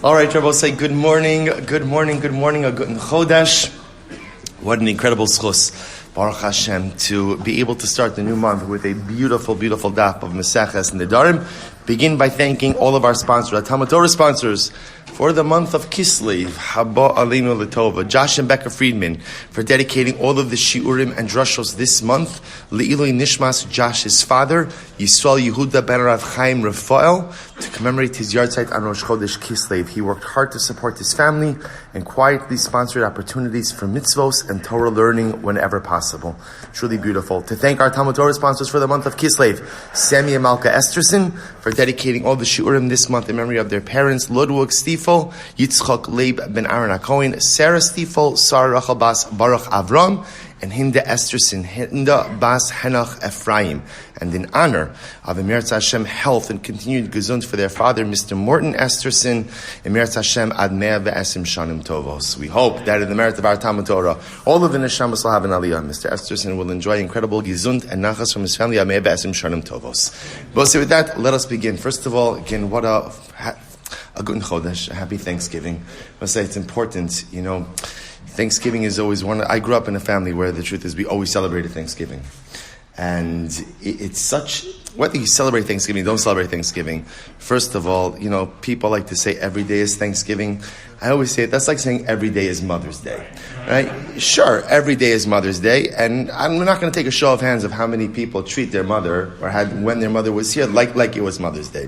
All right, Rabbi, say good morning, a good chodesh. What an incredible schus, Baruch Hashem, to be able to start the new month with a beautiful, beautiful daf of Maseches Nedarim. Begin by thanking all of our sponsors, our Talmud Torah sponsors, for the month of Kislev, Haba Aleinu L'Tova, Josh and Becca Friedman, for dedicating all of the shiurim and drushos this month. Le'iloi Nishmas, Josh's father, Yisrael Yehuda ben Rav Chaim Rafael, to commemorate his yahrzeit on Rosh Chodesh Kislev. He worked hard to support his family and quietly sponsored opportunities for mitzvos and Torah learning whenever possible. Truly beautiful. To thank our Talmud Torah sponsors for the month of Kislev, Sammy and Malka Esterson, for dedicating all the shiurim this month in memory of their parents, Ludwig Stiefel, Yitzchak Leib ben Aharon haKohen, Sarah Stiefel, Sarah Rachel Bas Baruch Avraham, and Hinda Esterson, Hinda Bas Henoch Efraim. And in honor of Emirz Hashem health and continued gesund for their father, Mr. Morton Esterson, Emirz Hashem ad mea ve'esim shanim tovos. We hope that in the merit of our Talmud Torah, all of the neshamas will have an aliyah. Mr. Esterson will enjoy incredible gesund and nachas from his family, ad mea ve'esim shanim tovos. But so with that, let us begin. First of all, again, what a good chodesh, a happy Thanksgiving. I say it's important, Thanksgiving is always one. I grew up in a family where the truth is we always celebrated Thanksgiving. And it's such, whether you celebrate Thanksgiving, don't celebrate Thanksgiving. First of all, people like to say every day is Thanksgiving. I always say that's like saying every day is Mother's Day, right? Sure, every day is Mother's Day, and I'm not going to take a show of hands of how many people treat their mother or had when their mother was here like it was Mother's Day.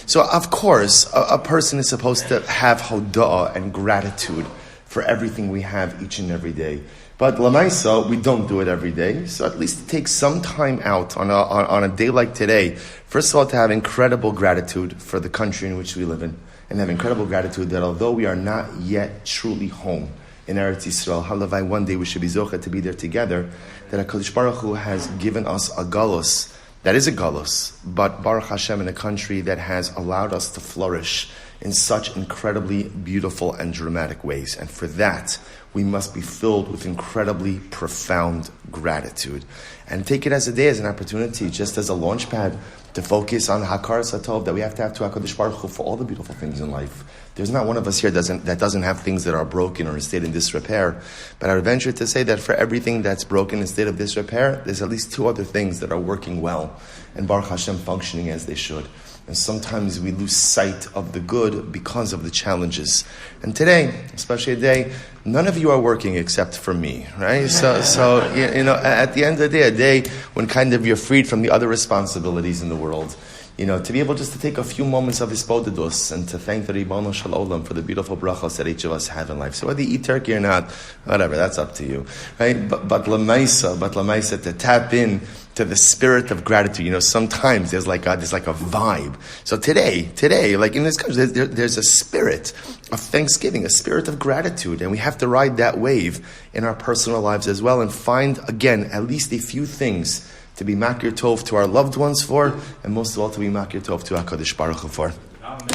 So of course, a person is supposed to have hoda'ah and gratitude for everything we have each and every day. But l'maisa, we don't do it every day. So at least take some time out on a day like today. First of all, to have incredible gratitude for the country in which we live in. And have incredible gratitude that although we are not yet truly home in Eretz Yisrael, halavai, one day we should be zocheh to be there together, that HaKadosh Baruch Hu has given us a galus. That is a galus, but Baruch Hashem, in a country that has allowed us to flourish in such incredibly beautiful and dramatic ways. And for that, we must be filled with incredibly profound gratitude. And take it as a day, as an opportunity, just as a launch pad, to focus on Hakar Satov that we have to have to HaKadosh Baruch Hu for all the beautiful things in life. There's not one of us here that doesn't have things that are broken or in a state of disrepair. But I would venture to say that for everything that's broken in state of disrepair, there's at least two other things that are working well and Baruch Hashem functioning as they should. And sometimes we lose sight of the good because of the challenges. And today, especially a day, none of you are working except for me, right? So at the end of the day, a day when kind of you're freed from the other responsibilities in the world. To be able just to take a few moments of Hisbodedus and to thank the Ribono Shel Olam for the beautiful brachos that each of us have in life. So whether you eat turkey or not, whatever, that's up to you, right? But l'maisa, to tap in to the spirit of gratitude. Sometimes there's like a vibe. So today, like in this country, there's a spirit of thanksgiving, a spirit of gratitude, and we have to ride that wave in our personal lives as well and find, again, at least a few things to be makir tov to our loved ones for, and most of all to be makir tov to HaKadosh Baruch Hu for.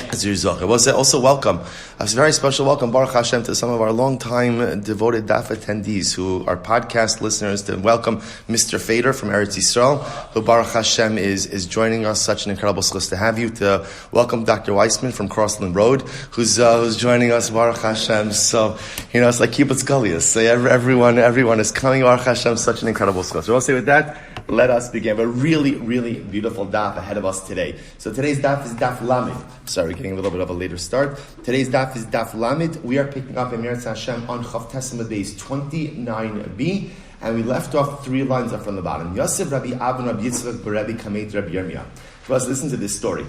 As a result, I will say also welcome, a very special welcome, Baruch Hashem, to some of our long-time devoted DAF attendees who are podcast listeners. To welcome Mr. Fader from Eretz Yisrael, who Baruch Hashem is joining us. Such an incredible schus to have you. To welcome Dr. Weissman from Crossland Road, who's joining us, Baruch Hashem. So it's like Kibbutz Galias. So everyone is coming, Baruch Hashem. Such an incredible schus. So I'll say with that, let us begin. A really, really beautiful daf ahead of us today. So today's daf is daf Lamed. Sorry, getting a little bit of a later start. Today's daf is daf Lamed. We are picking up Emirz Hashem on Chav Tesima Beis 29b, and we left off 3 lines up from the bottom. Yosef Rabbi Avon Rabbi Yitzchak Berebi Kamet Rabbi Yirmiyah. So let's listen to this story.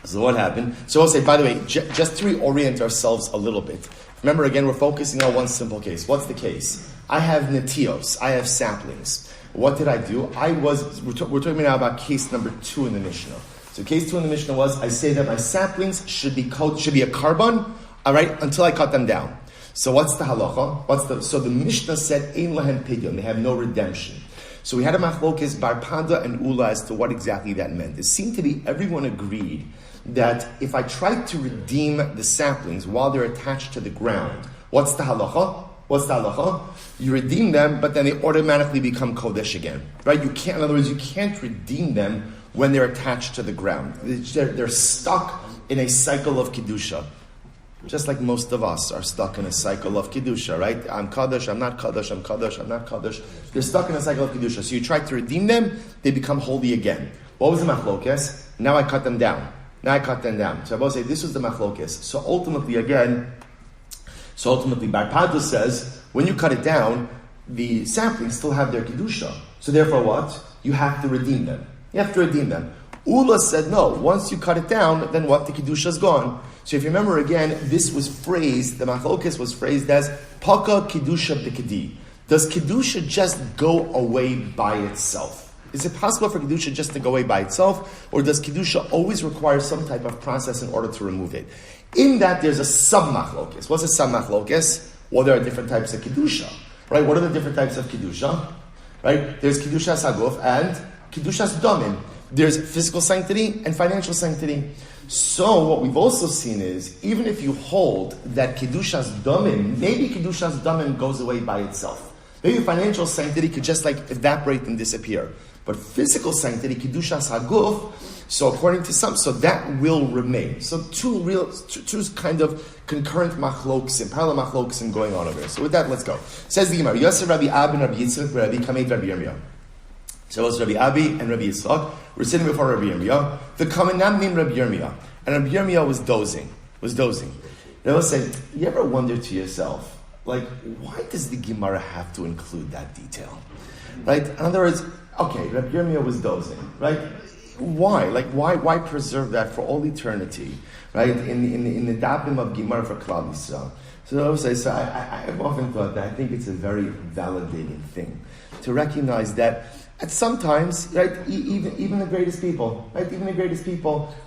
So what happened? So I'll say, by the way, just to reorient ourselves a little bit. Remember, again, we're focusing on one simple case. What's the case? I have netios. I have saplings. What did I do? We're talking now about case number 2 in the Mishnah. So case 2 in the Mishnah was, I say that my saplings should be a carbon, all right, until I cut them down. So what's the halacha? So the Mishnah said, Ein lahem pidyon, they have no redemption. So we had a machlokes bar Pada and Ula as to what exactly that meant. It seemed to be everyone agreed that if I tried to redeem the saplings while they're attached to the ground, what's the halacha? You redeem them, but then they automatically become kodesh again, right? In other words, you can't redeem them when they're attached to the ground. They're stuck in a cycle of kedusha. Just like most of us are stuck in a cycle of Kedusha, right? I'm Kaddish, I'm not Kaddish, I'm Kaddish, I'm not Kaddish. They're stuck in a cycle of Kedusha. So you try to redeem them, they become holy again. What was the machlokes? Now I cut them down. So I will say this was the machlokes. So ultimately, Barpada says, when you cut it down, the saplings still have their Kedusha. So therefore what? You have to redeem them. Ula said, no, once you cut it down, then what? The Kedusha is gone. So if you remember again, this was phrased, the machlokes was phrased as Paka Kedusha B'Kedi. Does Kedusha just go away by itself? Is it possible for Kedusha just to go away by itself? Or does Kedusha always require some type of process in order to remove it? In that, there's a sub-machlokes. What's a sub-machlokes? Well, there are different types of Kedusha. Right? What are the different types of Kedusha? Right? There's Kedushas Haguf and Kedushas Damim. There's physical sanctity and financial sanctity. So what we've also seen is, even if you hold that Kedushas Damim, maybe Kedushas Damim goes away by itself. Maybe financial sanctity could just like evaporate and disappear. But physical sanctity, Kedushas Haguf, so according to some, so that will remain. So two kind of concurrent machloksim, parallel machloksim going on over here. So with that, let's go. Says the Gemara, Yosef Rabbi Abi and Rabbi Yitzchak, Rabbi Kamed Rabbi Yirmiyah. So it was Rabbi Abi and Rabbi Yitzchak. We're sitting before Rabbi Yirmiyah. The Kamenam named Rabbi Yirmiyah. And Rabbi Yirmiyah was dozing. They will say, you ever wonder to yourself, like, why does the Gemara have to include that detail? Right? In other words, okay, Rabbi Yirmiyah was dozing, right? Why? Like, why preserve that for all eternity, right? In the Dapim of Gemara for Klal Yisrael. So I've often thought that I think it's a very validating thing to recognize that at sometimes, right, even the greatest people, right, a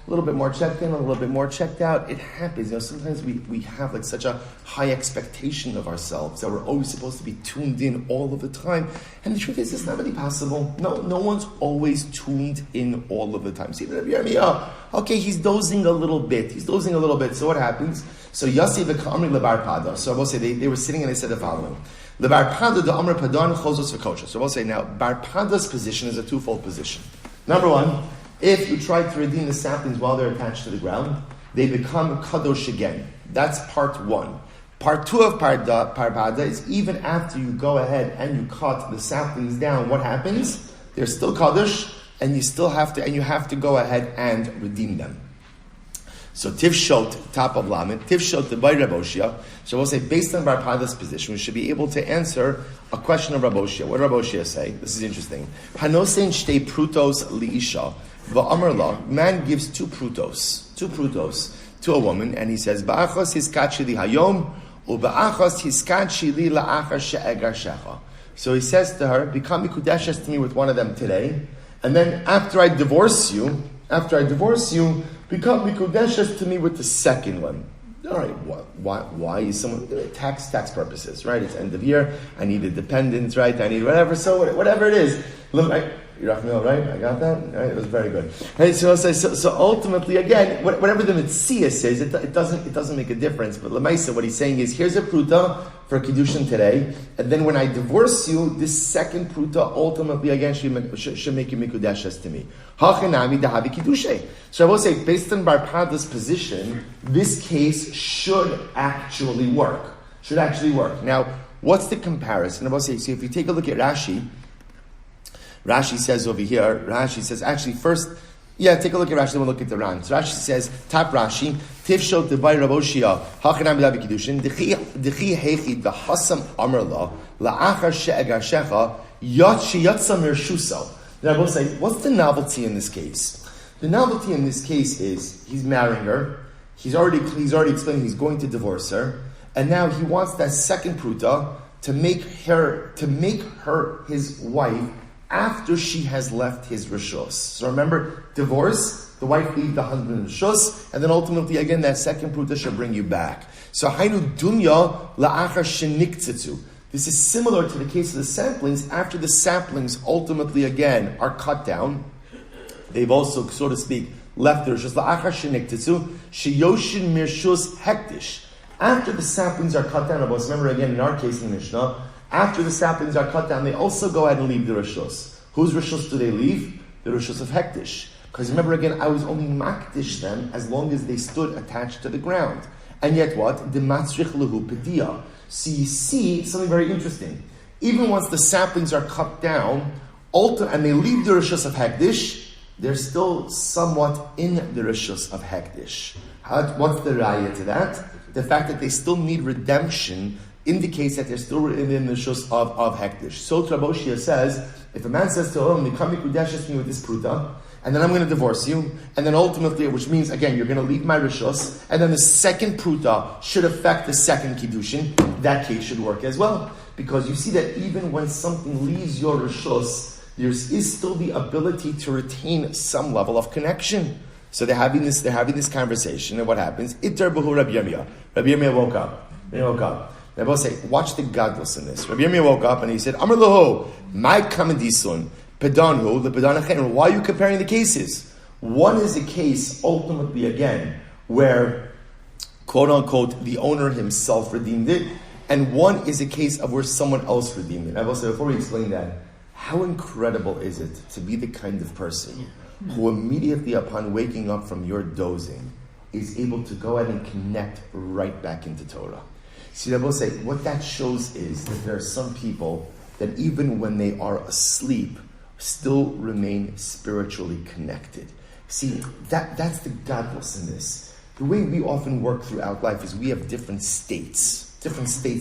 little bit more checked in, a little bit more checked out. It happens. Sometimes we have like such a high expectation of ourselves that we're always supposed to be tuned in all of the time. And the truth is, it's not really possible. No one's always tuned in all of the time. See, Rabbi Yirmiyah, okay, he's dozing a little bit. So what happens? So Yossi v'Kamri leBarpada. So I will say they were sitting and they said the following. The Barpada the Amr Padan Chozos V'Kosher. So we'll say now, Barpada's position is a twofold position. Number one, if you try to redeem the saplings while they're attached to the ground, they become Kadosh again. That's part one. Part two of Barpada is even after you go ahead and you cut the saplings down, what happens? They're still Kadosh, and you have to go ahead and redeem them. So Tivshot, top of Lamed, Tivshot the by Raboshia. So we'll say, based on Barpada's position, we should be able to answer a question of Raboshia. What did Raboshia say? This is interesting. Hanosein shtei prutos liisha va'amarla. Man gives two prutos to a woman, and he says, Ba'achos hiskachi li hayom, u'ba'achos hiskachi li la'achar she'egar shecha. So he says to her, become mikudeshes to me with one of them today, and then after I divorce you, become mikudeshes to me with the second one. All right, why is someone tax purposes, right? It's end of year. I need a dependent, right? I need whatever. So whatever it is, you're right? I got that. All right, it was very good. Right, so ultimately, again, whatever the Mitzvah says, it doesn't make a difference. But Lamaisa, what he's saying is, here's a pruta for Kiddushin today, and then when I divorce you, this second pruta ultimately again should make you mikudeshes to me. Hachenami dahavi kiddushay. So I will say, based on Barpada's position, this case should actually work. Now, what's the comparison? I will say, so if you take a look at Rashi says over here, actually first, take a look at Rashi, then we'll look at the Ran. So Rashi says, top Rashi, Tivshot Devay Raboshia, Hachanam Davi Kiddushin, Dechi Hechid, V'Hasam Amarla, La'achar She'egar Shecha, Yatsam Mershuso. Then I will say, what's the novelty in this case? The novelty in this case is, he's marrying her, he's already explained he's going to divorce her, and now he wants that second pruta to make her his wife after she has left his rishos. So remember, divorce, the wife leaves the husband in rishos, and then ultimately again that second pruta shall bring you back. So hainu dunya la'achar sheniktzitzu. This is similar to the case of the samplings. After the samplings ultimately again are cut down, they've also, so to speak, left the rishos. La'achar sheniktzitzu sheyoshin mirshus hektish. After the saplings are cut down, remember again in our case in the Mishnah, after the saplings are cut down, they also go ahead and leave the rishos. Whose rishos do they leave? The rishos of hektish. Because remember again, I was only makdish them as long as they stood attached to the ground. And yet what? The matzrich lehu pedia. So you see something very interesting. Even once the saplings are cut down, and they leave the rishus of hekdesh, they're still somewhat in the rishus of hekdesh. What's the raya to that? The fact that they still need redemption indicates that they're still in the rishus of hekdesh. So Traboshia says, if a man says to him, "Mikam mikudeshes me with this pruta," and then I'm going to divorce you, and then ultimately, which means, again, you're going to leave my rishus, and then the second pruta should affect the second kiddushin, that case should work as well. Because you see that even when something leaves your rishus, there is still the ability to retain some level of connection. So they're having this conversation, and what happens? Itar b'hu Rabbi Yirmiyah. Rabbi Yirmiyah woke up. They both say, watch the godless in this. Rabbi Yirmiyah woke up and he said, Amar loho, my kamadisun, pedanhu, the pedan acharon. Why are you comparing the cases? One is a case, ultimately again, where, quote unquote, the owner himself redeemed it, and one is a case of where someone else redeemed it. I will say, before we explain that, how incredible is it to be the kind of person who immediately upon waking up from your dozing is able to go ahead and connect right back into Torah? See, I will say, what that shows is that there are some people that even when they are asleep, still remain spiritually connected. See, that's the godless in this. The way we often work throughout life is we have different states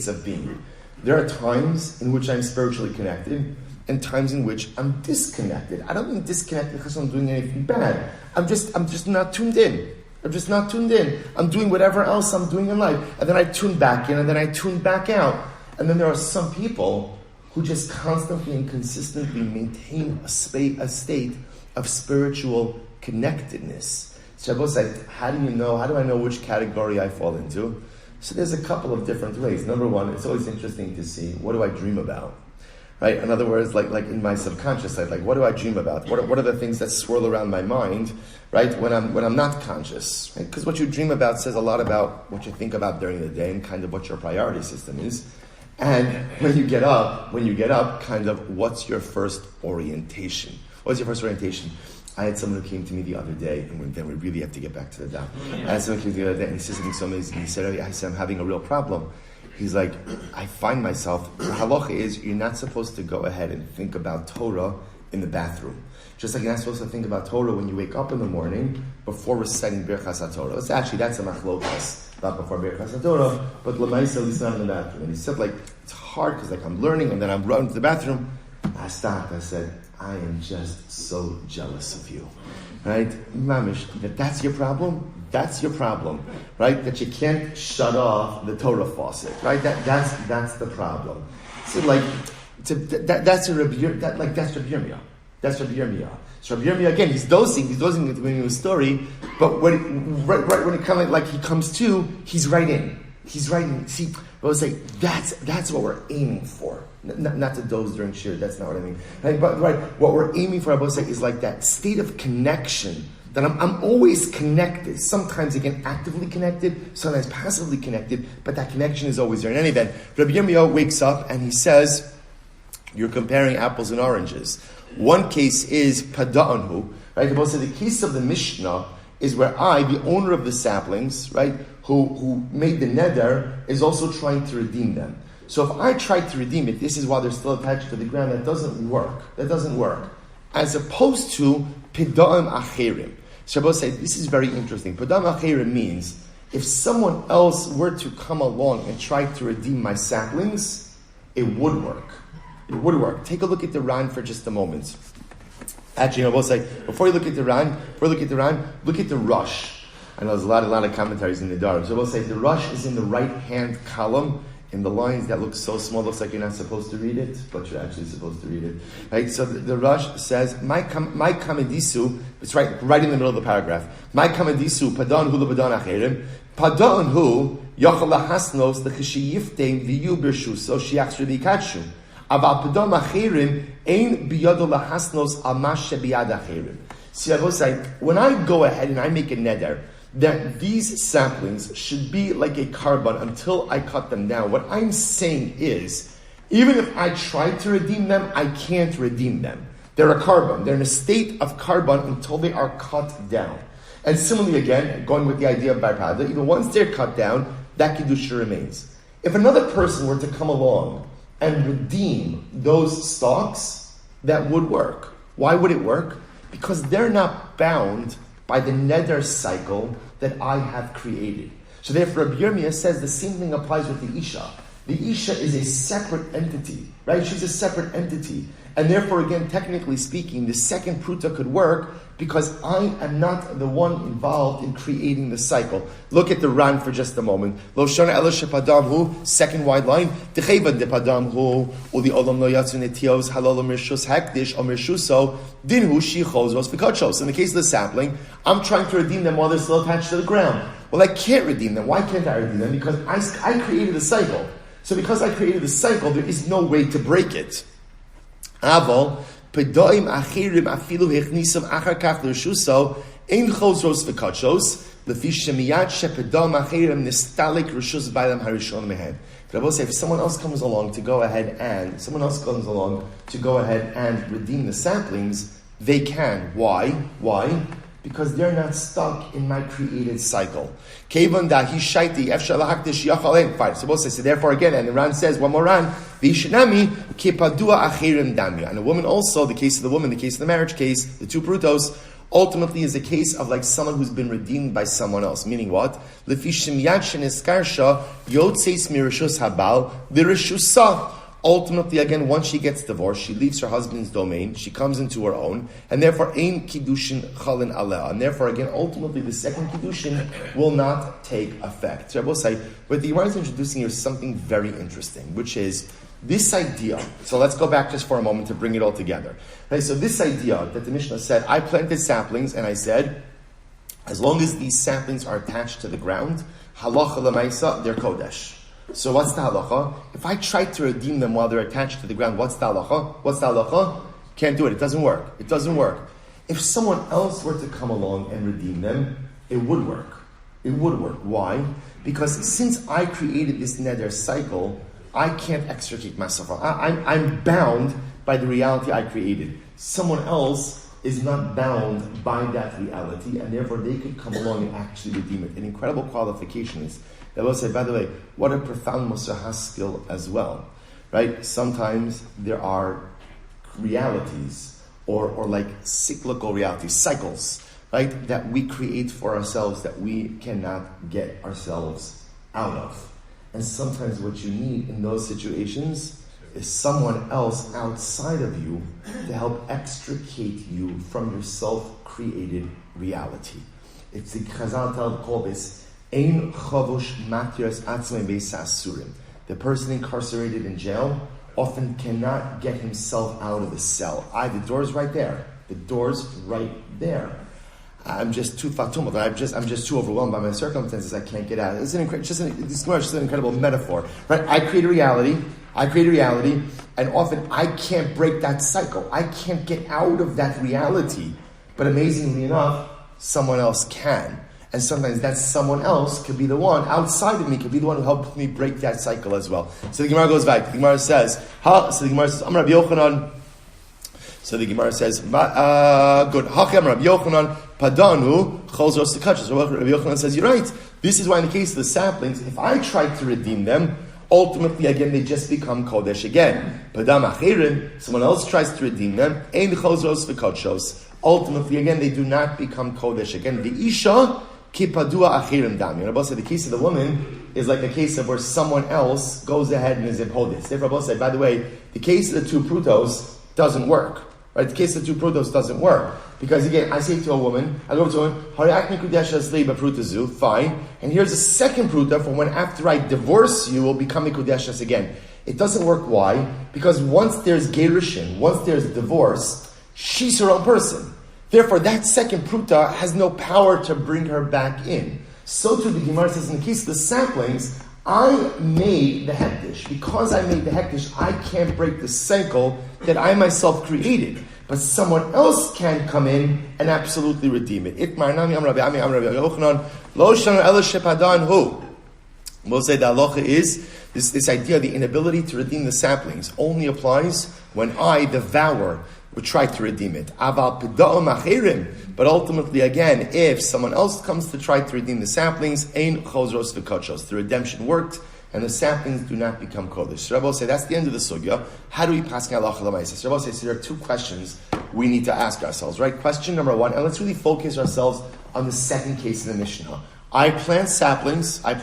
of being. There are times in which I'm spiritually connected, and times in which I'm disconnected. I don't mean disconnected because I'm doing anything bad. I'm just not tuned in. I'm doing whatever else I'm doing in life. And then I tune back in, and then I tune back out. And then there are some people who just constantly and consistently maintain a state of spiritual connectedness. Shabbos said, how do I know which category I fall into? So there's a couple of different ways. Number one, it's always interesting to see, what do I dream about? Right? In other words, like in my subconscious side, like what do I dream about? What are the things that swirl around my mind, right? When I'm not conscious, right? Because what you dream about says a lot about what you think about during the day and kind of what your priority system is. And when you get up, kind of what's your first orientation? What's your first orientation? I had someone who came to me the other day, and then we really have to get back to the daf. I had someone who came to me the other day, and he said something so amazing. He said, I said, I'm having a real problem. He's like, I find myself, the halacha is you're not supposed to go ahead and think about Torah in the bathroom. Just like you're not supposed to think about Torah when you wake up in the morning before reciting Birchas HaTorah. That's a machlokas, not before Birchas HaTorah, but l'maisa, at least not in the bathroom. And he said, like, it's hard because like I'm learning and then I'm running to the bathroom. I stopped, I said, I am just so jealous of you. Right? Mamish, that's your problem? That's your problem, right? That you can't shut off the Torah faucet, right? That's the problem. So that's Rabbi Yirmiyah. That's Rabbi Yirmiyah. So Rabbi Yirmiyah, again, he's dosing at the beginning of the story, but right when it kind of like he comes to, he's right in. See, I would say that's what we're aiming for. Not to doze during shir, that's not what I mean. Right? But what we're aiming for, I would say, is like that state of connection. That I'm always connected. Sometimes again actively connected, sometimes passively connected, but that connection is always there. In any event, Rabbi Yirmiyah wakes up and he says, you're comparing apples and oranges. One case is pada'anhu, right? The case of the Mishnah is where I, the owner of the saplings, right, who made the neder, is also trying to redeem them. So if I try to redeem it, this is while they're still attached to the ground, that doesn't work. As opposed to pida'im acherim. Shabbos said, this is very interesting. Pida'im acherim means, if someone else were to come along and try to redeem my saplings, it would work. Take a look at the Ran for just a moment. Actually, I will say, before you look at the Ran, look at the Rush. I know there's a lot of commentaries in the Nedarim. So I will say, the Rush is in the right-hand column, in the lines that look so small, looks like you're not supposed to read it, but you're actually supposed to read it. Right? So the Rush says, my kamedisu, it's right in the middle of the paragraph. My kamedisu, padan hu lepadan acherim, padan hu, yochel lahasnos, l'chishiyifteim v'yu birshuso, shiach shrebikatshu. Aval padan acherim, ein biyado lahasnos amash shebiyad acherim. See, I will say, when I go ahead and I make a neder, that these saplings should be like a carbon until I cut them down. What I'm saying is, even if I try to redeem them, I can't redeem them. They're a carbon. They're in a state of carbon until they are cut down. And similarly again, going with the idea of Barpada, even once they're cut down, that Kedusha remains. If another person were to come along and redeem those stalks, that would work. Why would it work? Because they're not bound by the Neder cycle that I have created. So therefore, Rabbi Yirmiyah says the same thing applies with the Isha. The Isha is a separate entity, right? She's a separate entity. And therefore, again, technically speaking, the second pruta could work because I am not the one involved in creating the cycle. Look at the Ran for just a moment. Lo shana ela shepadam hu, second wide line. Techeva de padam hu, uli olam lo yatsu netios, halal mirshus hekdish, o mirshuso, din hu shi chozros v'kachos. In the case of the sapling, I'm trying to redeem them while they're still attached to the ground. Well, I can't redeem them. Why can't I redeem them? Because I created the cycle. So because I created the cycle, there is no way to break it. Aval, pedoim achirim afilu hechnisam achar kach l'rshuso, ein chozros v'kachos, lefi shemiyat shepedom achirim nistalik rishus b'aylam harishon mehen. Rabbi say, if someone else comes along to go ahead and redeem the saplings, they can. Why? Because they're not stuck in my created cycle. Fine. So therefore again, and the Ran says, one more Ran, and a woman also, the case of the woman, the case of the marriage case, the two prutos, ultimately is a case of like someone who's been redeemed by someone else. Meaning what? Ultimately, again, once she gets divorced, she leaves her husband's domain, she comes into her own, and therefore, ein kiddushin chalin aleh. And therefore, again, ultimately, the second kiddushin will not take effect. So I will say, what the Gemara is introducing here is something very interesting, which is this idea. So let's go back just for a moment to bring it all together. Okay, so this idea that the Mishnah said, I planted saplings, and I said, as long as these saplings are attached to the ground, halacha l'maisa, they're kodesh. So what's the halacha? If I try to redeem them while they're attached to the ground, what's the halacha? Can't do it. It doesn't work. If someone else were to come along and redeem them, it would work. Why? Because since I created this neder cycle, I can't extricate myself. I'm bound by the reality I created. Someone else is not bound by that reality, and therefore they could come along and actually redeem it. An incredible qualification is, I will say, by the way, what a profound Musar skill as well, right? Sometimes there are realities or like cyclical realities, cycles, right, that we create for ourselves that we cannot get ourselves out of. And sometimes what you need in those situations is someone else outside of you to help extricate you from your self-created reality. It's the Chazal call this Ein chavush matiras atzmei beis asurim. The person incarcerated in jail often cannot get himself out of the cell. The door's right there. I'm just too fatum. I'm just too overwhelmed by my circumstances. I can't get out. This is just an incredible metaphor, right? I create a reality, and often I can't break that cycle. I can't get out of that reality. But amazingly enough, someone else can. And sometimes that someone else could be the one outside of me, could be the one who helped me break that cycle as well. So the Gemara goes back. The Gemara says, Amar Rabbi Yochanan. So the Gemara says, good. Hachem Rabbi Yochanan, Padanu, Chozros Tekachos. So Rabbi Yochanan says, you're right. This is why in the case of the saplings, if I try to redeem them, ultimately, again, they just become Kodesh again. Padam Aharon, someone else tries to redeem them, Ein Chozros Tekachos. Ultimately, again, they do not become Kodesh again. The Isha, Kipadua Achirim Dami. Rabbi said the case of the woman is like a case of where someone else goes ahead and is in Hodis. Therefore, Rabbi said, by the way, the case of the two prutos doesn't work. Right? The case of the two prutos doesn't work. Because again, I say to a woman, I go to a woman, fine. And here's a second pruta for when after I divorce you will become Mikudeshas again. It doesn't work. Why? Because once there's gerushin, once there's divorce, she's her own person. Therefore, that second pruta has no power to bring her back in. So too, the Gemara says, in the case of the saplings, I made the hektish. Because I made the hektish, I can't break the cycle that I myself created. But someone else can come in and absolutely redeem it. We'll say the halacha is, this idea, the inability to redeem the saplings, only applies when I devour would try to redeem it. Aval pida'om achirim. But ultimately, again, if someone else comes to try to redeem the saplings, ein chozros v'kochos. The redemption worked, and the saplings do not become kodesh. So Rabbi will say, that's the end of the sugya. How do we pass halacha l'maisa? So Rabbi will say, so there are two questions we need to ask ourselves, right? Question number one, and let's really focus ourselves on the second case in the Mishnah. I plant saplings, I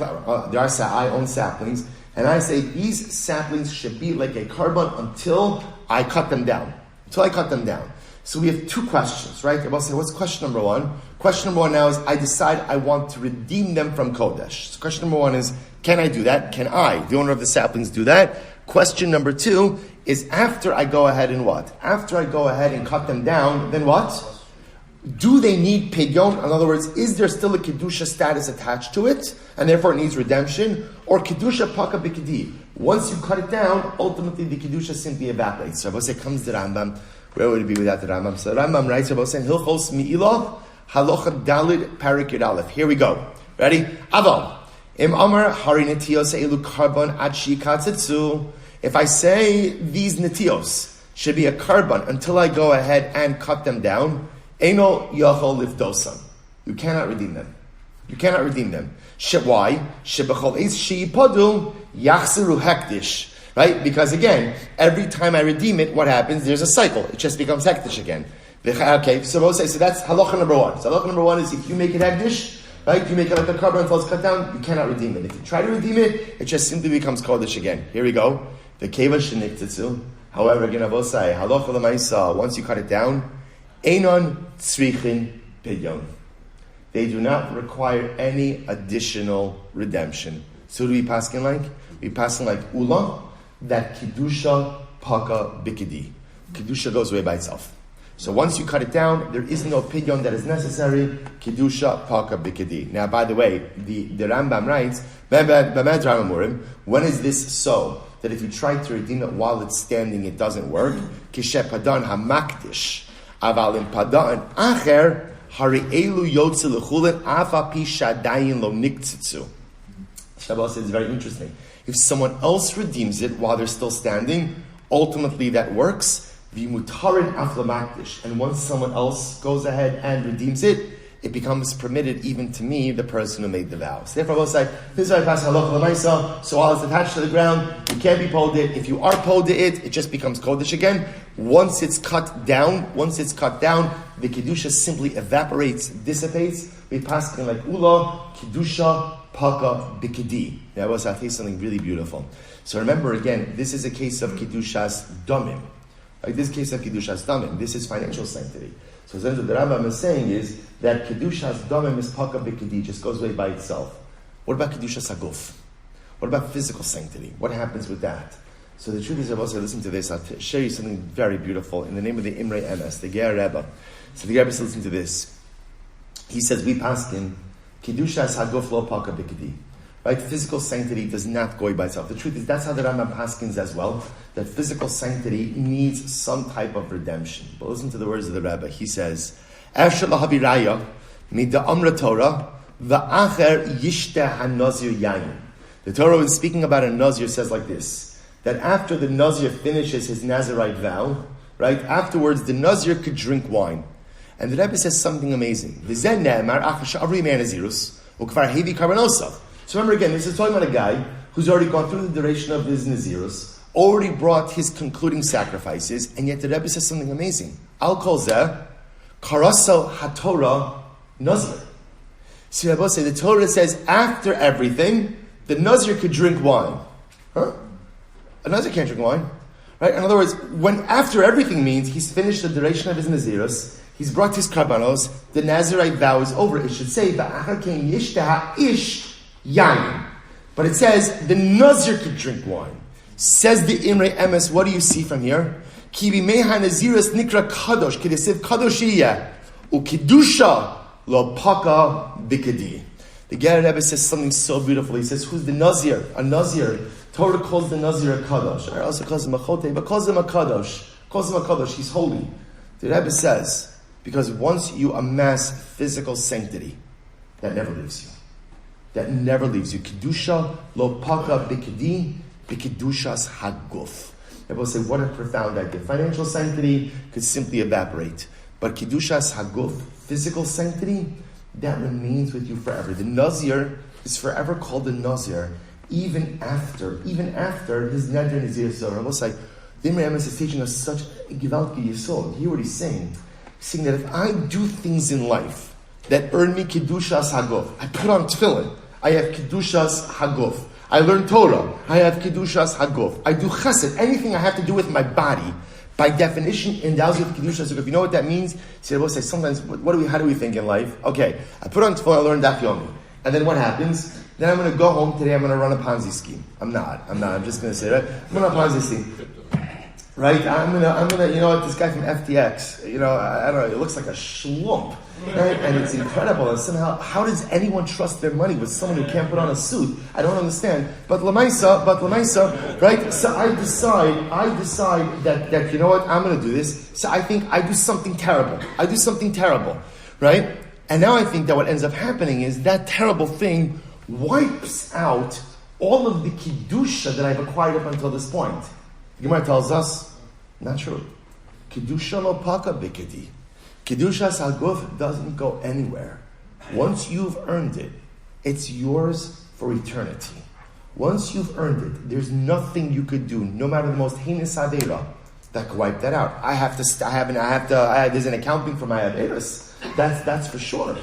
own saplings, and I say these saplings should be like a carbon until I cut them down. So we have two questions, right? Rabbi will say, what's question number one? Question number one now is, I decide I want to redeem them from Kodesh. So question number one is, can I do that? Can I, the owner of the saplings, do that? Question number two is, after I go ahead and what? After I go ahead and cut them down, then what? Do they need pidyon? In other words, is there still a kedusha status attached to it, and therefore it needs redemption? Or kedusha paka b'kedi? Once you cut it down, ultimately the kedusha simply evaporates. So Rabbi say, comes the Rambam. Where would it be without the Rambam? So the Rambam writes, Rabbi saying, Hilchos mi'ilah halacha dalid parak yud aleph. Here we go. Ready? Aval. Im amar hari netios elu karbon ad shikatzitzu. If I say these netios should be a carbon until I go ahead and cut them down, eno yachol lifdosam. You cannot redeem them. Why? Shebechol eis sheipadu yachzeru hektish. Right? Because again, every time I redeem it, what happens? There's a cycle. It just becomes hektish again. Okay, so we'll say, so that's halacha number one. So halacha number one is, if you make it hektish, right, you make it like a carbon until it's cut down, you cannot redeem it. If you try to redeem it, it just simply becomes kodesh again. Here we go. The keva sheniktetzu. However, again, I will say, halacha l'maisa, once you cut it down, einon tzrichin pidyon. They do not require any additional redemption. So do we paskin like? We paskin like ula, that kedusha paka bikidi. Kedusha goes away by itself. So once you cut it down, there is no pidyon that is necessary. Kedusha paka bikidi. Now, by the way, the Rambam writes, when is this so? That if you try to redeem it while it's standing, it doesn't work. Kishe padan hamakdish. Aval im padan acher hari elu yotze lechulin afa pi shadayin lo niktzitzu. Shabbos says it's very interesting. If someone else redeems it while they're still standing, ultimately that works. V'mutarin aflamakdish, and once someone else goes ahead and redeems it, it becomes permitted even to me, the person who made the vow. So therefore, I will say, this is how I pass halacha l'maisa. So while it's attached to the ground, you can't be pulled it. If you are pulled it just becomes kodesh again. Once it's cut down, the kedusha simply evaporates, dissipates. We pass in like ula, kedusha, paka, bikedi. That was, I think, something really beautiful. So remember again, this is a case of kedushas domim. Like this case of kedushas domim. This is financial sanctity. So then what the Rambam is saying is that kedushas domim is paka bikedi, just goes away by itself. What about kedushas haguf? What about physical sanctity? What happens with that? So the truth is, I've also listened to this. I'll share you something very beautiful in the name of the Imre Emes, the Ger Rebbe. So the Rebbe is listening to this. He says, we paskin kedushas haguf lo paka bikedi. Right? Physical sanctity does not go by itself. The truth is, that's how the Rambam paskins as well, that physical sanctity needs some type of redemption. But listen to the words of the Rebbe. He says, Efshel lahabiraya mida amra Torah va'acher yishte hanazir yayin. The Torah, when speaking about a nazir, says like this, that after the nazir finishes his Nazirite vow, right, afterwards the nazir could drink wine. And the Rebbe says something amazing. V'zen ne'emar acher sha'avri mei nazirus u'kvar hevi karbonosav. So remember again, this is talking about a guy who's already gone through the duration of his Nazirus, already brought his concluding sacrifices, and yet the Rebbe says something amazing. Al kol zeh, karaso haTorah Nazir. See, Rebbe say the Torah says after everything, the Nazir could drink wine. Huh? A Nazir can't drink wine. Right? In other words, when after everything means he's finished the duration of his Nazirus, he's brought his karbanos, the Nazirite vow is over. It should say, Va'achar ken yishtaha ish yayin. But it says the Nazir could drink wine. Says the Imre Emes, what do you see from here? Ki b'meha naziris nikra kadosh, k'desiv kadoshiyah, u'kedusha lo paka bikadi. The Ger Rebbe says something so beautiful. He says, who's the Nazir? A Nazir. Torah calls the Nazir a kadosh. Or also calls him a chote, but calls him a kadosh. Calls him a kadosh. He's holy. The Rebbe says, because once you amass physical sanctity, that never leaves you. That never leaves you. Kedusha lo paka bikedi, bikedushas haguf. People say, what a profound idea. Financial sanctity could simply evaporate. But Kedushas Haguf, physical sanctity, that remains with you forever. The Nazir is forever called the Nazir, even after his Neder and his Yisor. Almost like the Imre Emes is teaching us such a Givalki Yisor. Hear what he's saying. He's saying that if I do things in life that earn me Kedushas Haguf, I put on tefillin, I have Kedushas Haguf. I learn Torah, I have Kedushas Haguf. I do Chesed, anything I have to do with my body, by definition, endows you with Kedushas Haguf. You know what that means? See, sometimes, how do we think in life? Okay, I put on tefillin, I learn Daf Yomi. And then what happens? Then I'm going to go home today, I'm going to run a Ponzi scheme. I'm just going to say, right? I'm going to run a Ponzi scheme. Right? I'm gonna, you know what, this guy from FTX, I don't know, it looks like a schlump. Right? And it's incredible. And somehow, how does anyone trust their money with someone who can't put on a suit? I don't understand. But Lamaisa, right? So I decide that you know what, I'm gonna do this. So I think I do something terrible. Right? And now I think that what ends up happening is that terrible thing wipes out all of the Kiddusha that I've acquired up until this point. The Gemara tells us, not true. Kiddusha lo paka bikedi. Kedushas Haguf doesn't go anywhere. Once you've earned it, it's yours for eternity. Once you've earned it, there's nothing you could do, no matter the most heinous aveira, that could wipe that out. There's an accounting for my aveiras. That's for sure.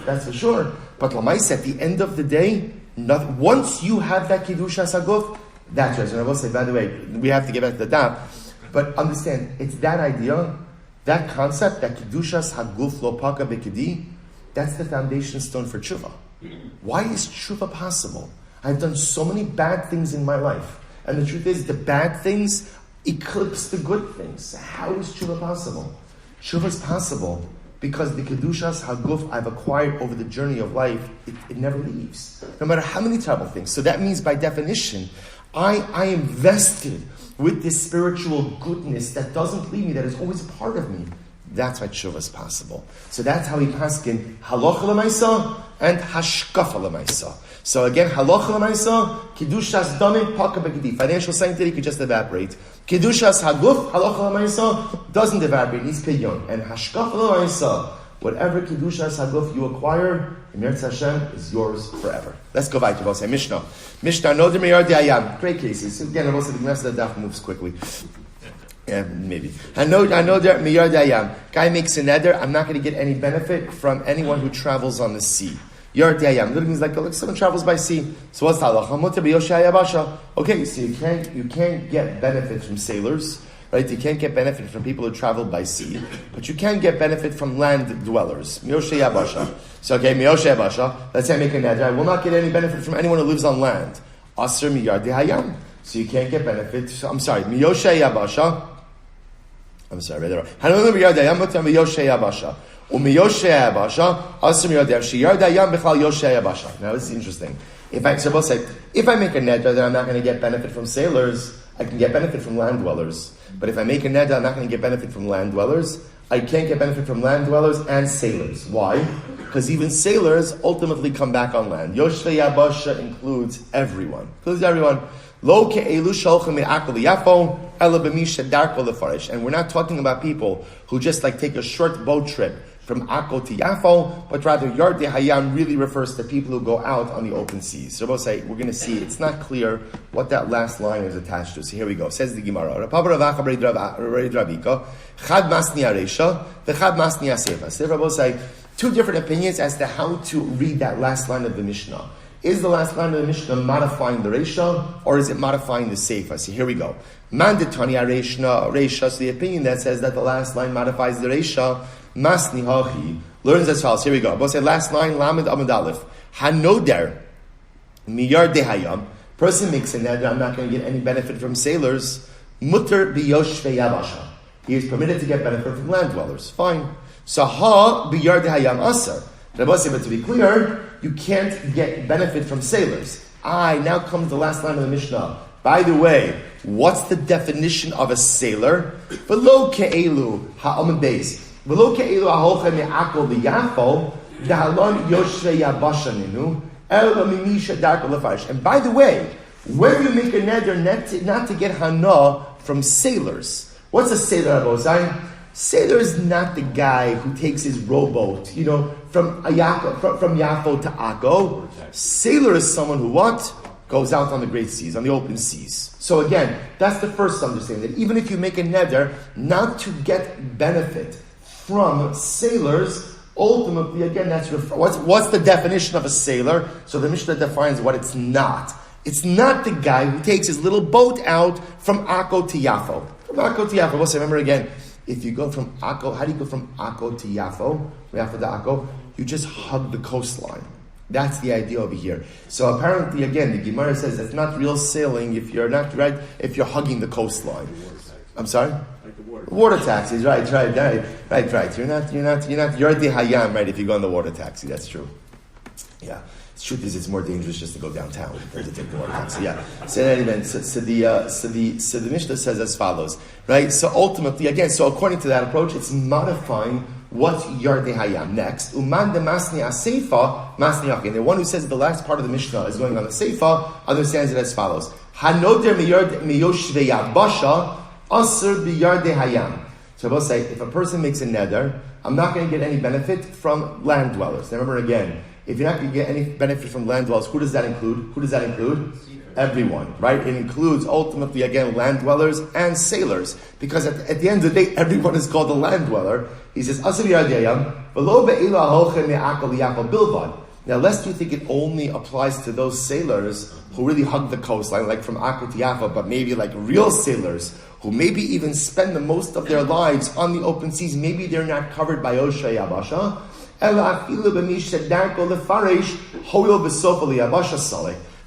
But Lamais, at the end of the day, once you have that Kedushas Haguf, that's right. And I will say, by the way, we have to get back to the daf, but understand, it's that idea, that concept, that Kedushas Haguf Lo Paka Bekedi, that's the foundation stone for tshuva. Why is tshuva possible? I've done so many bad things in my life, and the truth is, the bad things eclipse the good things. How is tshuva possible? Tshuva is possible because the Kedushas Haguf I've acquired over the journey of life, it never leaves. No matter how many terrible things. So that means, by definition, I am vested with this spiritual goodness that doesn't leave me, that is always a part of me. That's why tshuva is possible. So that's how we paskin halacha l'maisa and hashkafa l'maisa. So again, halacha l'maisa, kedushas damim paka begedi. Financial sanctity could just evaporate. Kedushas haguf, halacha l'maisa, doesn't evaporate, needs pidyon. And hashkafa l'maisa, whatever kedushas haguf you acquire, Emirtz Hashem is yours forever. Let's go back to Vosei Mishnah. Noder Miyar De'ayam. Great cases. Again, I will say the rest of the daf moves quickly. Yeah, maybe. I know that Miyar De'ayam. Guy makes a neder, I'm not going to get any benefit from anyone who travels on the sea. Yar De'ayam. Literally means like someone travels by sea. So what's the halacha? Okay, so you can't get benefit from sailors. Right? You can't get benefit from people who travel by sea, but you can get benefit from land dwellers. Miyoshe Yabasha. So, okay, Miyoshe Yabasha. Let's say I make a neder. I will not get any benefit from anyone who lives on land. Aser Miyar Dehayam. So you can't get benefit. Miyoshe Yabasha. Hanonu Miyar Dehayam, Mutam Miyoshe Yabasha. Umiyoshe Yabasha. Aser Miyar Dehayam. Shiyar Dehayam Bechal Yoshe Yabasha. Now, this is interesting. If I make a neder that I'm not going to get benefit from sailors, I can get benefit from land dwellers. But if I make a neder, I'm not going to get benefit from land dwellers. I can't get benefit from land dwellers and sailors. Why? Because even sailors ultimately come back on land. Yoshve Yabasha includes everyone. Lo ke'elu sholchem me'akol yafo, ela b'misha darko lefarish. And we're not talking about people who just take a short boat trip from Akko to Yafo, but rather Yard Hayam really refers to people who go out on the open seas. So we'll say, we're going to see, it's not clear what that last line is attached to. So here we go. Says the Gemara, Chad masni aresha, v'chad masni asefa. So we'll say, two different opinions as to how to read that last line of the Mishnah. Is the last line of the Mishnah modifying the Resha, or is it modifying the Seifa? So here we go. Mandatani Resha, so the opinion that says that the last line modifies the Resha, Masni Hachi, learns as follows. Here we go. Both say last line, Lamed Amud Aleph. Hanoder, Miyar Dehayam. Person makes a neder, I'm not going to get any benefit from sailors. Mutter Biyoshve Yabasha. He is permitted to get benefit from land dwellers. Fine. So Ha Biyar Dehayam Asar. But to be clear, you can't get benefit from sailors. Now comes the last line of the Mishnah. By the way, what's the definition of a sailor? V'lo ke'elu ha'amim beis. V'lo ke'elu ha'holchem me'akol v'yafo da'alon yoshve yabasha ninu el mimisha darko lefarish. And by the way, when you make a neder not to get hana from sailors. What's a sailor, Abosai? Sailor is not the guy who takes his rowboat, from Yafo to Akko. Sailor is someone who what? Goes out on the great seas, on the open seas. So again, that's the first understanding, that even if you make a neder not to get benefit from sailors, ultimately, again, that's what's the definition of a sailor? So the Mishnah defines what it's not. It's not the guy who takes his little boat out from Akko to Yafo. From Akko to Yafo. Remember again, if you go from Akko, how do you go from Akko to Yafo? Yafo to Akko? You just hug the coastline. That's the idea over here. So apparently, again, the Gemara says it's not real sailing if you're hugging the coastline. I'm sorry? Like the water taxis, right. You're not the hayam, right, if you go on the water taxi. That's true. Yeah. The truth is, it's more dangerous just to go downtown than to take the water taxi. Yeah. So anyway, so the Mishnah says as follows, right? So ultimately, again, so according to that approach, it's modifying what's Yardei Hayam. Next, Uman de Masni Aseifa, Masni Yakin. The one who says the last part of the Mishnah is going on the Seifa understands it as follows. Hanoder miyoshvei yabasha, asr biyardei hayam. So I will say, if a person makes a neder, I'm not going to get any benefit from land dwellers. Now remember again, if you're not going to get any benefit from land dwellers, who does that include? Everyone, right? It includes ultimately, again, land dwellers and sailors. Because at the end of the day, everyone is called a land dweller. He says, Asr biyardei hayam, v'lo be'ila hochem me'akal yafal bilvad. Now, lest you think it only applies to those sailors who really hug the coastline, like from Akko to Yafo, but maybe like real sailors who maybe even spend the most of their lives on the open seas. Maybe they're not covered by Osha Yabasha.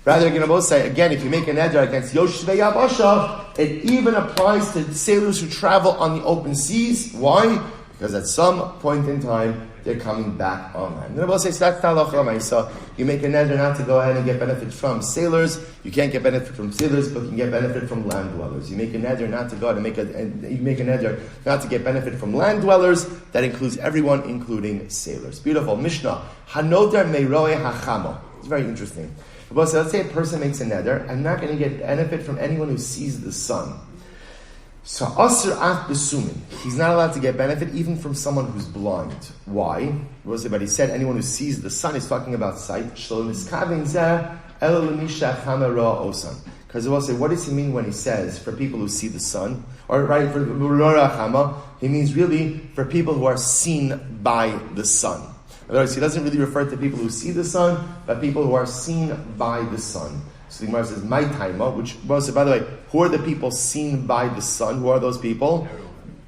Rather, you're going to both say, again, if you make an neder against Yoshvei Yabasha, it even applies to sailors who travel on the open seas. Why? Because at some point in time, they're coming back on land. And say, so that's halacha. So you make a neder not to go ahead and get benefit from sailors. You can't get benefit from sailors, but you can get benefit from land dwellers. You make a neder not to go ahead and you make a neder not to get benefit from land dwellers. That includes everyone, including sailors. Beautiful. Mishnah. Hanoder meiroe hachamo. It's very interesting. So let's say a person makes a neder. I'm not going to get benefit from anyone who sees the sun. So Asr Af Besumin, he's not allowed to get benefit even from someone who's blind. Why? But he said anyone who sees the sun is talking about sight. Because he will say, what does he mean when he says for people who see the sun? Or right, for he means really for people who are seen by the sun. In other words, he doesn't really refer to people who see the sun, but people who are seen by the sun. So the Gemara says, my taima, which, by the way, who are the people seen by the sun? Who are those people?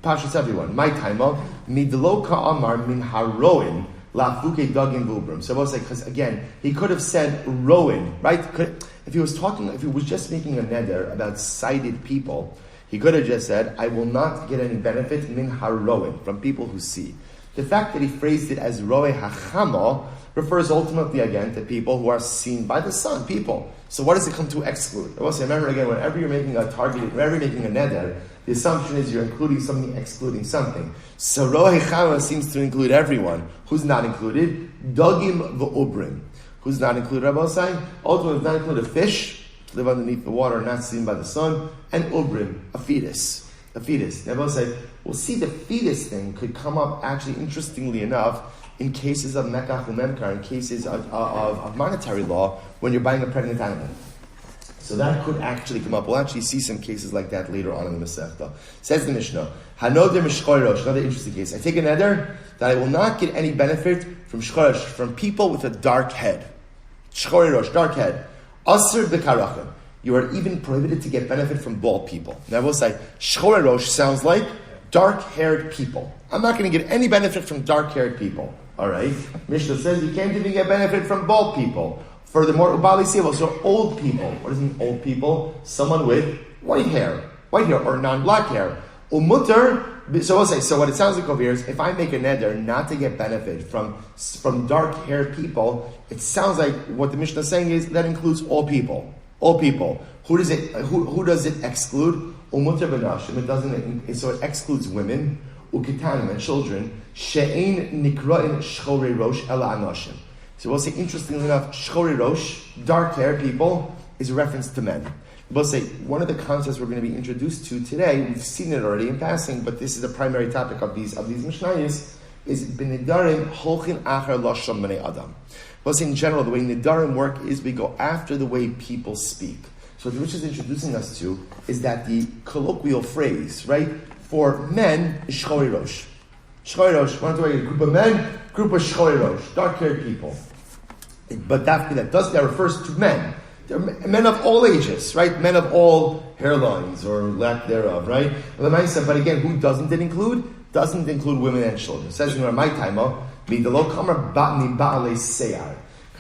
Pashas everyone. My taima, midloka amar min haroin, lafuke dagin vubrim. So I will say, because again, he could have said roin, right? If he was just making a neder about sighted people, he could have just said, I will not get any benefit min haroin, from people who see. The fact that he phrased it as roe hachamo refers ultimately again to people who are seen by the sun, people. So what does it come to exclude? I will say, remember again, whenever you're making a target, whenever you're making a neder, the assumption is you're including something, excluding something. So roe hachamo seems to include everyone. Who's not included? Dogim v'ubrim. Who's not included, Rabbi was saying? Ultimately, not included fish, live underneath the water, not seen by the sun, and ubrim, a fetus. Rabbi will say, we'll see the fetus thing could come up actually, interestingly enough, in cases of mekach umemkar, in cases of monetary law, when you're buying a pregnant animal. So that could actually come up. We'll actually see some cases like that later on in the Masechta. Says the Mishnah, Hanoder mishchoirosh, another interesting case. I take a neder that I will not get any benefit from shchoirosh, from people with a dark head. Shchoirosh, dark head. Asr b'karachim. You are even prohibited to get benefit from bald people. Now I will say, shchoirosh sounds like dark-haired people. I'm not going to get any benefit from dark-haired people. All right? Mishnah says you can't even get benefit from bald people. Furthermore, ubali sivo, so old people. What does it mean, old people? Someone with white hair or non-black hair. Umutter. So we'll say. So what it sounds like over here is, if I make a neder not to get benefit from dark-haired people, it sounds like what the Mishnah is saying is that includes all people. All people. Who does it exclude? Umutter b'nashim. It doesn't. So it excludes women, ukitanim, and children. She'ein nikra'in shchorei rosh ela anashim. So we'll say, interestingly enough, shchorei rosh, dark-haired people, is a reference to men. We'll say one of the concepts we're going to be introduced to today, we've seen it already in passing, but this is the primary topic of these Mishnayos, is Nedarim holchin achar lashon bnei adam. We'll say in general, the way Nedarim work is we go after the way people speak. So what Rich is introducing us to is that the colloquial phrase, right, for men is shchori rosh. Shchori rosh, one way, a group of men, group of shchori rosh, dark-haired people. But that refers to men. They're men of all ages, right? Men of all hairlines or lack thereof, right? But again, who doesn't it include? Doesn't include women and children. It says in my time, because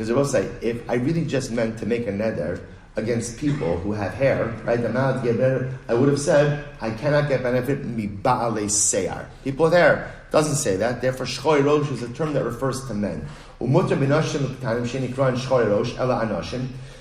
it will say, if I really just meant to make a neder against people who have hair, right? I would have said, I cannot get benefit mi ba'alei seyar. People with hair. Doesn't say that. Therefore, shchoi rosh is a term that refers to men.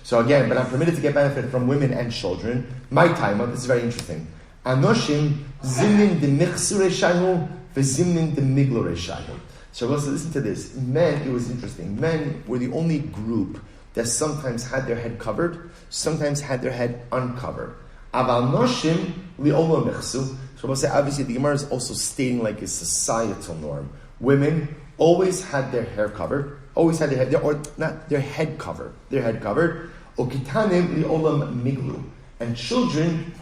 So again, but I'm permitted to get benefit from women and children. My time, this is very interesting. Anoshim zimnin de michsure shayu v'zimnin de miglore shayu. So let's listen to this. Men, it was interesting. Men were the only group that sometimes had their head covered, sometimes had their head uncovered. Aval noshim li'olo michsu. So we'll say, obviously, the Gemara is also stating like a societal norm. Women always had their hair covered, always had their head, their head covered. Okitanim li'olam miglu. And children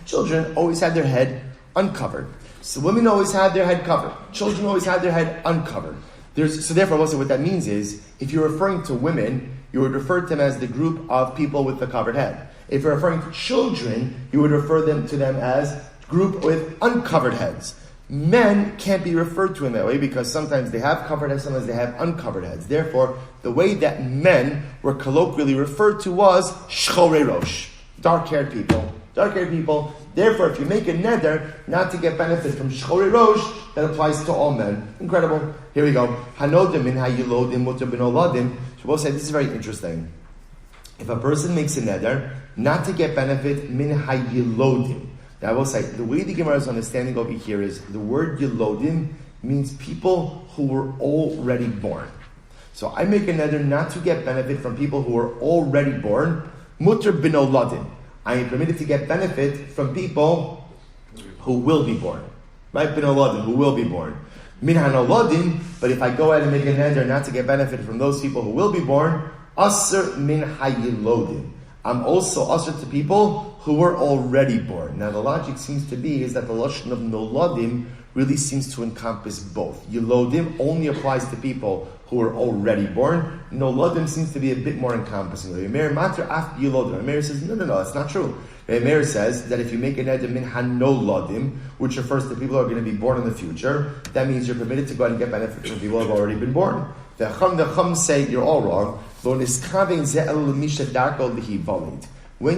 always had their head uncovered. So women always had their head covered. Children always had their head uncovered. So therefore, also what that means is, if you're referring to women, you would refer to them as the group of people with the covered head. If you're referring to children, you would refer to them as group with uncovered heads. Men can't be referred to in that way because sometimes they have covered heads, sometimes they have uncovered heads. Therefore, the way that men were colloquially referred to was shchorei rosh, dark-haired people. Dark-haired people. Therefore, if you make a neder not to get benefit from shchorei rosh, that applies to all men. Incredible. Here we go. Hanodim min hayilodim mutar bin oladim. So we'll say this is very interesting. If a person makes a neder not to get benefit min hayilodim, now I will say, the way the Gemara is understanding over here is the word Yelodim means people who were already born. So I make a neder not to get benefit from people who are already born. Mutar bin oladim. I am permitted to get benefit from people who will be born. Right? Bin oladim, who will be born. Min hanoladim, but if I go ahead and make a neder not to get benefit from those people who will be born, asr min hayilodim. I'm also ushered to people who were already born. Now the logic seems to be is that the lashon of noladim really seems to encompass both. Yelodim only applies to people who are already born. Noladim seems to be a bit more encompassing. Meir matter af yelodim. Meir says no, that's not true. Meir says that if you make an neder min hanoladim, which refers to people who are going to be born in the future, that means you're permitted to go ahead and get benefit from people who have already been born. The Chum say you're all wrong. When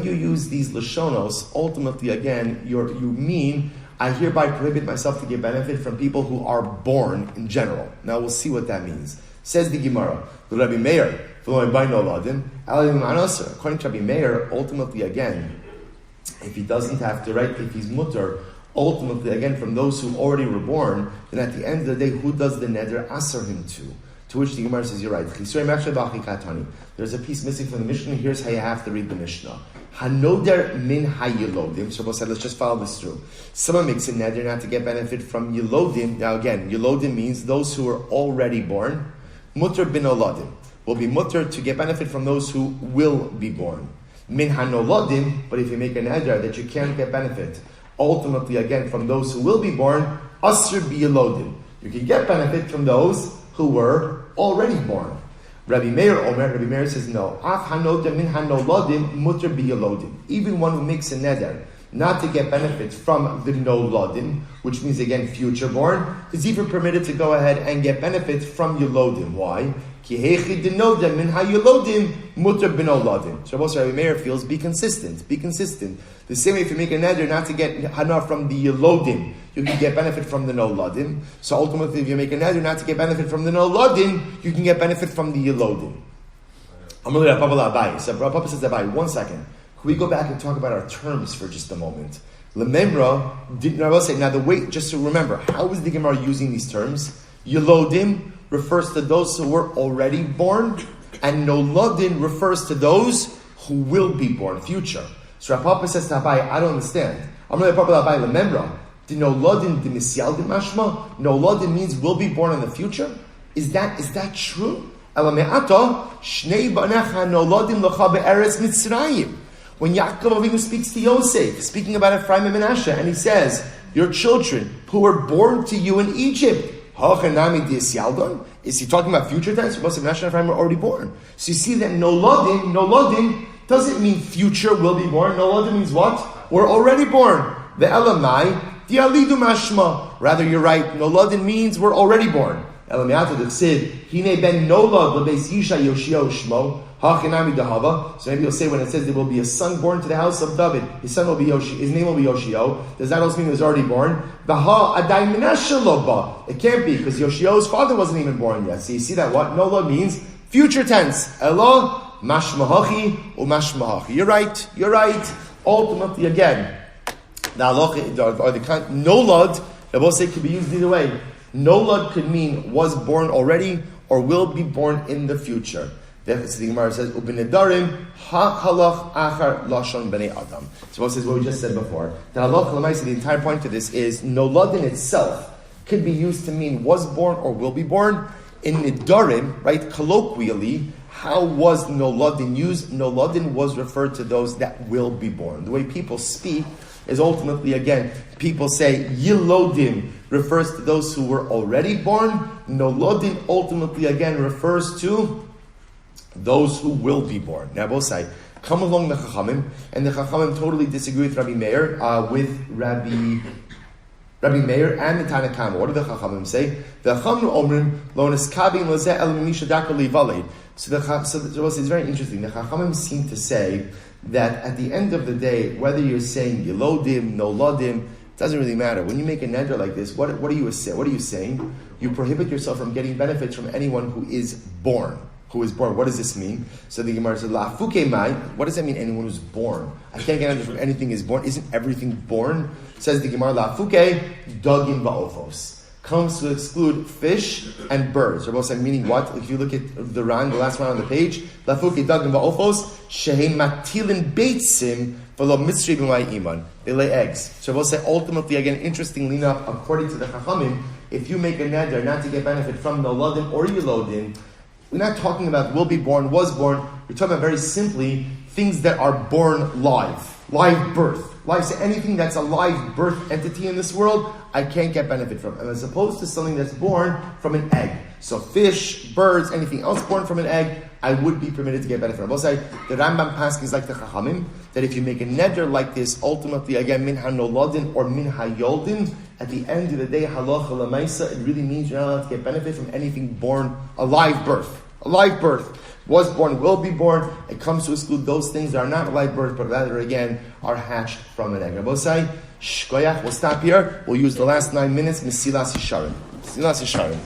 you use these lashonos, ultimately again, you mean, I hereby prohibit myself to give benefit from people who are born in general. Now we'll see what that means. Says the Gemara, Rabbi Meir, according to Rabbi Meir, ultimately again, if he doesn't have to, right, if he's mutter, ultimately again, from those who already were born, then at the end of the day, who does the neder asser him to? To which the Gemara says, you're right. There's a piece missing from the Mishnah. Here's how you have to read the Mishnah. Hanoder min hayilodim. So we'll say, let's just follow this through. Someone makes a neder not to get benefit from yilodim. Now again, yilodim means those who are already born. Mutar bin oladim will be mutar to get benefit from those who will be born. Min hanoladim, but if you make a neder that you can't get benefit, ultimately again from those who will be born, asr bi yilodim. You can get benefit from those who were already born. Rabbi Meir says no. Even one who makes a neder not to get benefit from the noladim, which means again future born, is even permitted to go ahead and get benefit from yolodim. Why? So also Rabbi Meir feels be consistent. The same way if you make a neder not to get hana from the yolodim, you can get benefit from the noladim. So ultimately if you make a neder not to get benefit from the noladim, you can get benefit from the yolodim. So Papa says, Abai, 1 second. Can we go back and talk about our terms for just a moment? Lememra, I will say, now the way, just to remember, how is the Gemara using these terms? Yolodim refers to those who were already born, and Noladim refers to those who will be born, future. So Rav Papa says to Abai, I don't understand. I'm going to Papa Abai lemembra. The noladin the misyaldim mashma. Noladin means will be born in the future. Is that true? Elame'ata shnei banecha noladim lecha be'eretz Mitzrayim. When Yaakov Avinu speaks to Yosef, speaking about Ephraim and Menashe, and he says, your children who were born to you in Egypt, is he talking about future tense? Most of Menashe and Ephraim were already born. So you see that noladim doesn't mean future will be born. Noladim means what? We're already born. The elamai, the alidu mashma. Rather, you're right. Noladim means we're already born. Elamiata the sid, hine ben nolad lebeis yisha yoshio shmo. So maybe you'll say when it says there will be a son born to the house of David, his son will be his name will be Yoshio. Does that also mean he was already born? It can't be because Yoshio's father wasn't even born yet. So you see that what Nola means future tense. Elo mashmahachi or mashmahachi. You're right. Ultimately, again, the halacha or the nolad. The both say could be used either way. Nolad could mean was born already or will be born in the future. The Gemara says, "U'b'nedarim ha'halach achar lashon b'nei adam." So this is what we just said before. The halach l'maisa, the entire point of this is noladin itself could be used to mean was born or will be born. In nedarim, right, colloquially, how was noladin used? Noladin was referred to those that will be born. The way people speak is ultimately, again, people say yilodim refers to those who were already born. Noladin ultimately, again, refers to those who will be born. Now, both sides come along the Chachamim, and the Chachamim totally disagree with Rabbi Meir, Rabbi Meir and the Tanna Kama. What do the Chachamim say? The Chachamim omrim lo neskabim lozeh el misha daka livalid. So it's very interesting. The Chachamim seem to say that at the end of the day, whether you're saying yilodim, noladim, it doesn't really matter. When you make a neder like this, what are you saying? You prohibit yourself from getting benefits from anyone who is born. What does this mean? So the Gemara says, La fuke mai. What does that mean? Anyone who's born. I can't get anything from anything is born. Isn't everything born? Says the Gemara, La fuke dagim ba'ofos. Comes to exclude fish and birds. Or both saying, meaning what? If you look at the last round on the page, La fuke dagim ba'ofos shehem matilin beitzim v'lo mitzri b'mai iman. They lay eggs. So both say, ultimately, again, interestingly enough, according to the Chachamim, if you make a neder not to get benefit from noladim or yilodin, we're not talking about will be born, was born. We're talking about very simply things that are born live birth. So anything that's a live birth entity in this world, I can't get benefit from. And as opposed to something that's born from an egg. So fish, birds, anything else born from an egg, I would be permitted to get benefit from. Both sides, the Rambam Pask is like the Chachamim, that if you make a neder like this, ultimately, again, min ha-noladin or min ha-yoldin, at the end of the day, halacha l'maisa, it really means you're not allowed to get benefit from anything born, a live birth. A live birth. Was born, will be born. It comes to exclude those things that are not a live birth, but rather, again, are hatched from an egg. Rabosai, shkoyach, we'll stop here. We'll use the last 9 minutes. Mesilas Yesharim.